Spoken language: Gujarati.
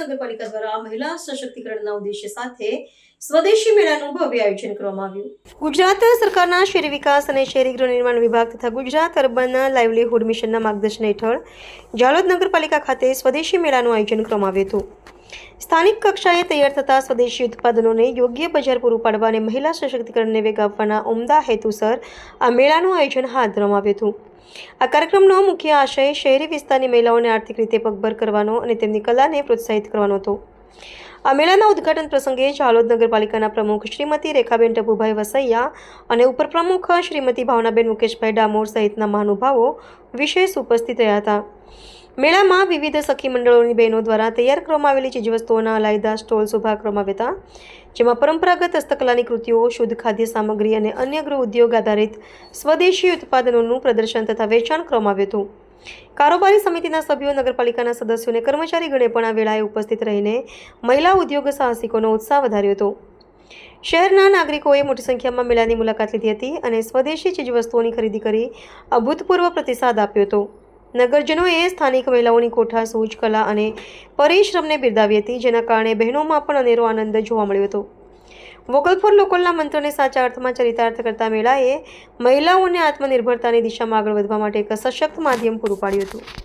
નગરપાલિકા દ્વારા મહિલા સશક્તિકરણના ઉદ્દેશ્ય સાથે સ્વદેશી મેળાનું ભવ્ય આયોજન કરવામાં આવ્યું. ગુજરાત સરકારના શહેરી વિકાસ અને શહેરી ગૃહ નિર્માણ વિભાગ તથા ગુજરાત અર્બન લાઇવલીહુડ મિશનના માર્ગદર્શન હેઠળ ઝાલોદ નગરપાલિકા ખાતે સ્વદેશી મેળાનું આયોજન કરવામાં આવ્યું હતું. સ્થાનિક કક્ષાએ તૈયાર થતા સ્વદેશી ઉત્પાદનોને યોગ્ય બજાર પૂરું પાડવા અને મહિલા સશક્તિકરણને વેગ આપવાના ઉમદા હેતુસર આ મેળાનું આયોજન હાથ ધરવામાં આવ્યું હતું. આ કાર્યક્રમનો મુખ્ય આશય શહેરી વિસ્તારની મહિલાઓને આર્થિક રીતે પગભર કરવાનો અને તેમની કલાને પ્રોત્સાહિત કરવાનો હતો. આ મેળાના ઉદ્ઘાટન પ્રસંગે ઝાલોદ નગરપાલિકાના પ્રમુખ શ્રીમતી રેખાબેન ટપુભાઈ વસૈયા અને ઉપપ્રમુખ શ્રીમતી ભાવનાબેન મુકેશભાઈ ડામોર સહિતના મહાનુભાવો વિશેષ ઉપસ્થિત રહ્યા હતા. મેળામાં વિવિધ સખી મંડળોની બહેનો દ્વારા તૈયાર કરવામાં આવેલી ચીજવસ્તુઓના અલાયદા સ્ટોલ્સ ઊભા કરવામાં આવ્યા હતા, જેમાં પરંપરાગત હસ્તકલાની કૃતિઓ, શુદ્ધ ખાદ્ય સામગ્રી અને અન્ય ગૃહ ઉદ્યોગ આધારિત સ્વદેશી ઉત્પાદનોનું પ્રદર્શન તથા વેચાણ કરવામાં આવ્યું હતું. કારોબારી સમિતિના સભ્યો, નગરપાલિકાના સદસ્યો અને કર્મચારીગણે પણ આ વેળાએ ઉપસ્થિત રહીને મહિલા ઉદ્યોગ સાહસિકોનો ઉત્સાહ વધાર્યો હતો. શહેરના નાગરિકોએ મોટી સંખ્યામાં મેળાની મુલાકાત લીધી હતી અને સ્વદેશી ચીજવસ્તુઓની ખરીદી કરી અભૂતપૂર્વ પ્રતિસાદ આપ્યો હતો. નગરજનોએ સ્થાનિક મહિલાઓની કોઠાસૂઝ, કલા અને પરિશ્રમને બિરદાવી હતી, જેના કારણે બહેનોમાં પણ અનેરો આનંદ જોવા મળ્યો હતો. વોકલ ફોર લોકલના મંત્રને સાચા અર્થમાં ચરિતાર્થ કરતા મેળાએ મહિલાઓને આત્મનિર્ભરતાની દિશામાં આગળ વધવા માટે એક સશક્ત માધ્યમ પૂરું પાડ્યું હતું.